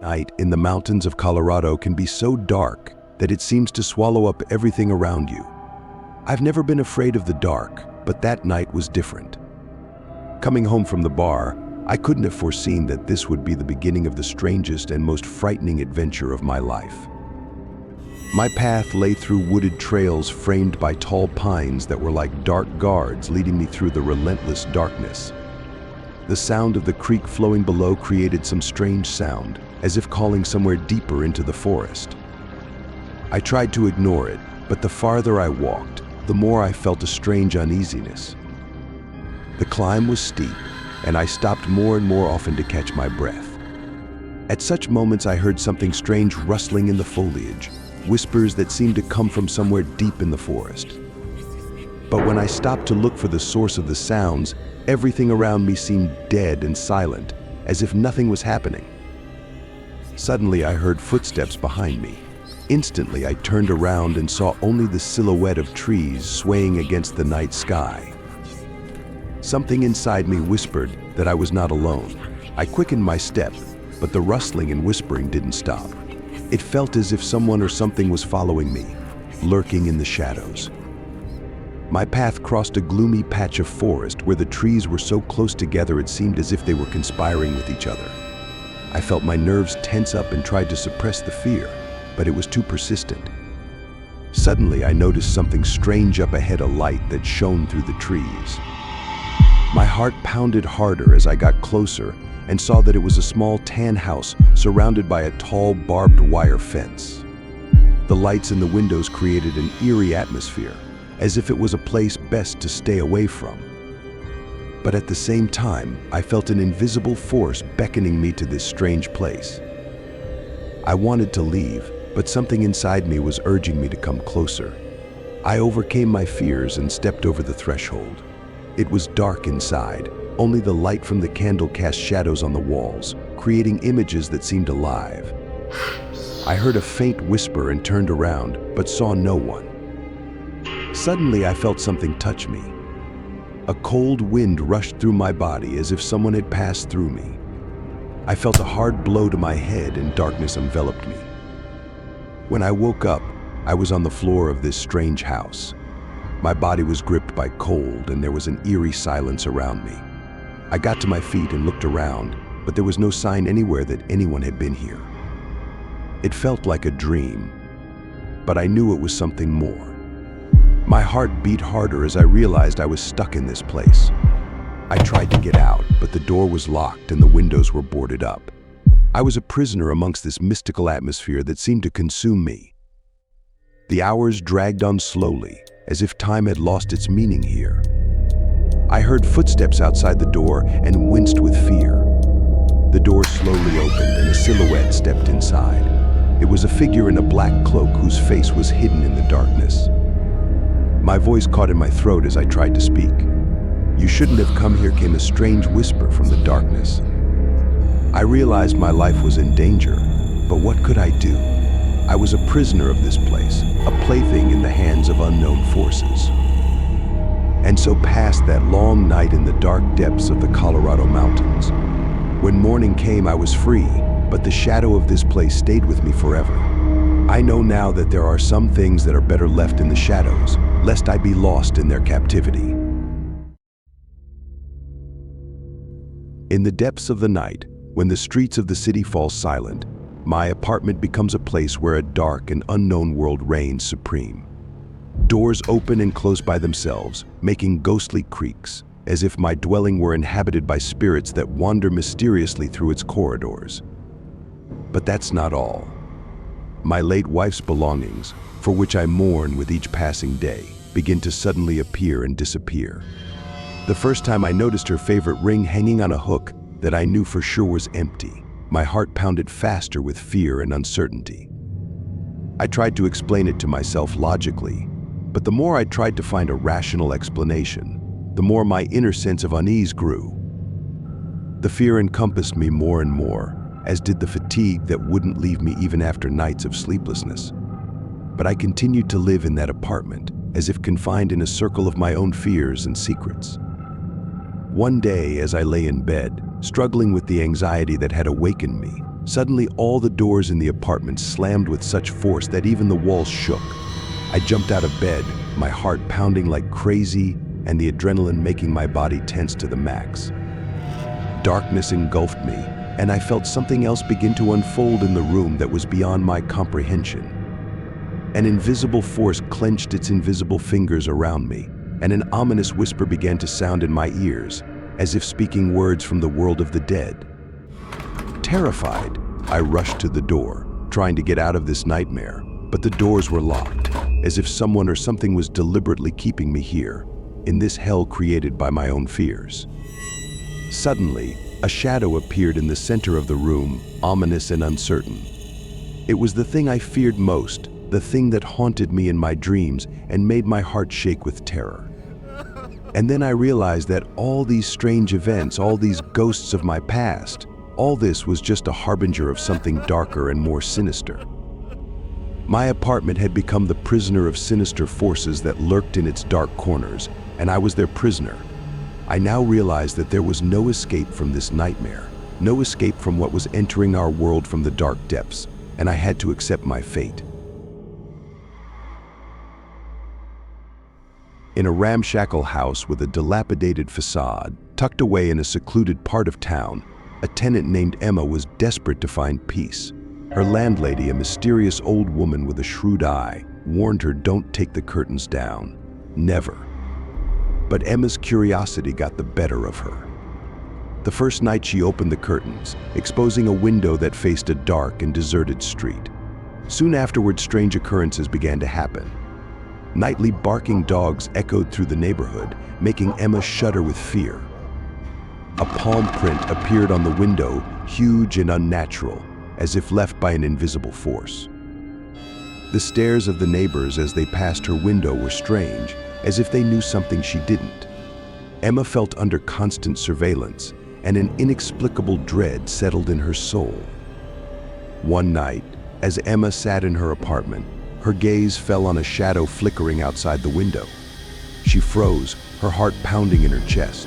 Night in the mountains of Colorado can be so dark that it seems to swallow up everything around you. I've never been afraid of the dark, but that night was different. Coming home from the bar, I couldn't have foreseen that this would be the beginning of the strangest and most frightening adventure of my life. My path lay through wooded trails framed by tall pines that were like dark guards leading me through the relentless darkness. The sound of the creek flowing below created some strange sound, as if calling somewhere deeper into the forest. I tried to ignore it, but the farther I walked, the more I felt a strange uneasiness. The climb was steep, and I stopped more and more often to catch my breath. At such moments I heard something strange rustling in the foliage, whispers that seemed to come from somewhere deep in the forest. But when I stopped to look for the source of the sounds, everything around me seemed dead and silent, as if nothing was happening. Suddenly I heard footsteps behind me. Instantly I turned around and saw only the silhouette of trees swaying against the night sky. Something inside me whispered that I was not alone. I quickened my step, but the rustling and whispering didn't stop. It felt as if someone or something was following me, lurking in the shadows. My path crossed a gloomy patch of forest where the trees were so close together it seemed as if they were conspiring with each other. I felt my nerves tense up and tried to suppress the fear, but it was too persistent. Suddenly, I noticed something strange up ahead, a light that shone through the trees. My heart pounded harder as I got closer and saw that it was a small tan house surrounded by a tall barbed wire fence. The lights in the windows created an eerie atmosphere, as if it was a place best to stay away from. But at the same time, I felt an invisible force beckoning me to this strange place. I wanted to leave, but something inside me was urging me to come closer. I overcame my fears and stepped over the threshold. It was dark inside. Only the light from the candle cast shadows on the walls, creating images that seemed alive. I heard a faint whisper and turned around, but saw no one. Suddenly, I felt something touch me. A cold wind rushed through my body as if someone had passed through me. I felt a hard blow to my head and darkness enveloped me. When I woke up, I was on the floor of this strange house. My body was gripped by cold and there was an eerie silence around me. I got to my feet and looked around, but there was no sign anywhere that anyone had been here. It felt like a dream, but I knew it was something more. My heart beat harder as I realized I was stuck in this place. I tried to get out, but the door was locked and the windows were boarded up. I was a prisoner amongst this mystical atmosphere that seemed to consume me. The hours dragged on slowly, as if time had lost its meaning here. I heard footsteps outside the door and winced with fear. The door slowly opened and a silhouette stepped inside. It was a figure in a black cloak whose face was hidden in the darkness. My voice caught in my throat as I tried to speak. "You shouldn't have come here," came a strange whisper from the darkness. I realized my life was in danger, but what could I do? I was a prisoner of this place, a plaything in the hands of unknown forces. And so passed that long night in the dark depths of the Colorado mountains. When morning came, I was free, but the shadow of this place stayed with me forever. I know now that there are some things that are better left in the shadows, lest I be lost in their captivity. In the depths of the night, when the streets of the city fall silent, my apartment becomes a place where a dark and unknown world reigns supreme. Doors open and close by themselves, making ghostly creaks, as if my dwelling were inhabited by spirits that wander mysteriously through its corridors. But that's not all. My late wife's belongings, for which I mourn with each passing day, begin to suddenly appear and disappear. The first time I noticed her favorite ring hanging on a hook that I knew for sure was empty, my heart pounded faster with fear and uncertainty. I tried to explain it to myself logically, but the more I tried to find a rational explanation, the more my inner sense of unease grew. The fear encompassed me more and more, as did the fatigue that wouldn't leave me even after nights of sleeplessness. But I continued to live in that apartment, as if confined in a circle of my own fears and secrets. One day, as I lay in bed, struggling with the anxiety that had awakened me, Suddenly, all the doors in the apartment slammed with such force that even the walls shook. I jumped out of bed, my heart pounding like crazy and the adrenaline making my body tense to the max. Darkness engulfed me, and I felt something else begin to unfold in the room that was beyond my comprehension. An invisible force clenched its invisible fingers around me, and an ominous whisper began to sound in my ears, as if speaking words from the world of the dead. Terrified, I rushed to the door, trying to get out of this nightmare, but the doors were locked, as if someone or something was deliberately keeping me here, in this hell created by my own fears. Suddenly, a shadow appeared in the center of the room, ominous and uncertain. It was the thing I feared most, the thing that haunted me in my dreams and made my heart shake with terror. And then I realized that all these strange events, all these ghosts of my past, all this was just a harbinger of something darker and more sinister. My apartment had become the prisoner of sinister forces that lurked in its dark corners, and I was their prisoner. I now realized that there was no escape from this nightmare, no escape from what was entering our world from the dark depths, and I had to accept my fate. In a ramshackle house with a dilapidated facade, tucked away in a secluded part of town, a tenant named Emma was desperate to find peace. Her landlady, a mysterious old woman with a shrewd eye, warned her don't take the curtains down. Never. But Emma's curiosity got the better of her. The first night she opened the curtains, exposing a window that faced a dark and deserted street. Soon afterward, strange occurrences began to happen. Nightly barking dogs echoed through the neighborhood, making Emma shudder with fear. A palm print appeared on the window, huge and unnatural, as if left by an invisible force. The stares of the neighbors as they passed her window were strange, as if they knew something she didn't. Emma felt under constant surveillance, and an inexplicable dread settled in her soul. One night, as Emma sat in her apartment, her gaze fell on a shadow flickering outside the window. She froze, her heart pounding in her chest.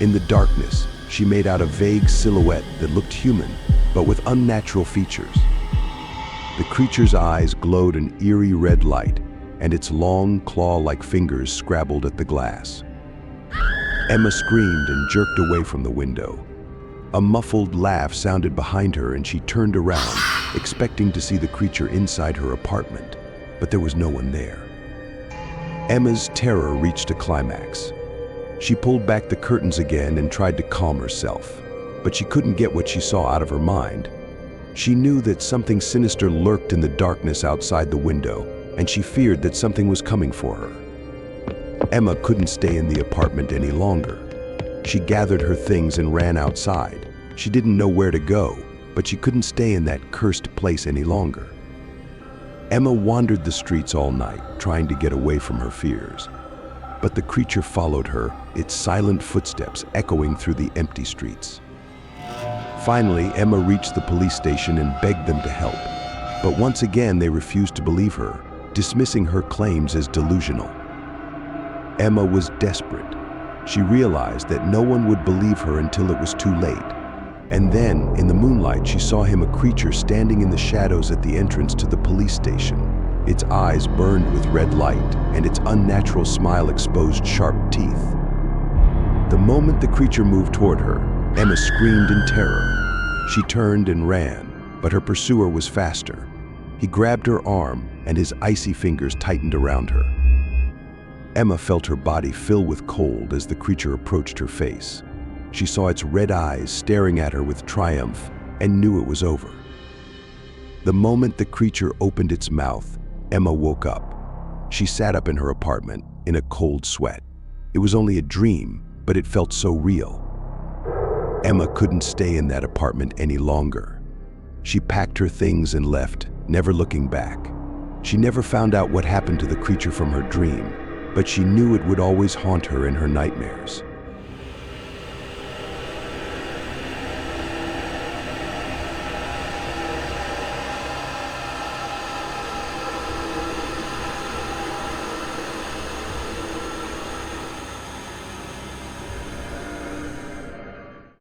In the darkness, she made out a vague silhouette that looked human, but with unnatural features. The creature's eyes glowed an eerie red light, and its long, claw-like fingers scrabbled at the glass. Emma screamed and jerked away from the window. A muffled laugh sounded behind her, and she turned around, expecting to see the creature inside her apartment, but there was no one there. Emma's terror reached a climax. She pulled back the curtains again and tried to calm herself, but she couldn't get what she saw out of her mind. She knew that something sinister lurked in the darkness outside the window, and she feared that something was coming for her. Emma couldn't stay in the apartment any longer. She gathered her things and ran outside. She didn't know where to go, but she couldn't stay in that cursed place any longer. Emma wandered the streets all night, trying to get away from her fears. But the creature followed her, its silent footsteps echoing through the empty streets. Finally, Emma reached the police station and begged them to help. But once again, they refused to believe her, dismissing her claims as delusional. Emma was desperate. She realized that no one would believe her until it was too late. And then, in the moonlight, she saw him, a creature standing in the shadows at the entrance to the police station. Its eyes burned with red light, and its unnatural smile exposed sharp teeth. The moment the creature moved toward her, Emma screamed in terror. She turned and ran, but her pursuer was faster. He grabbed her arm, and his icy fingers tightened around her. Emma felt her body fill with cold as the creature approached her face. She saw its red eyes staring at her with triumph and knew it was over. The moment the creature opened its mouth, Emma woke up. She sat up in her apartment in a cold sweat. It was only a dream, but it felt so real. Emma couldn't stay in that apartment any longer. She packed her things and left, never looking back. She never found out what happened to the creature from her dream, but she knew it would always haunt her in her nightmares.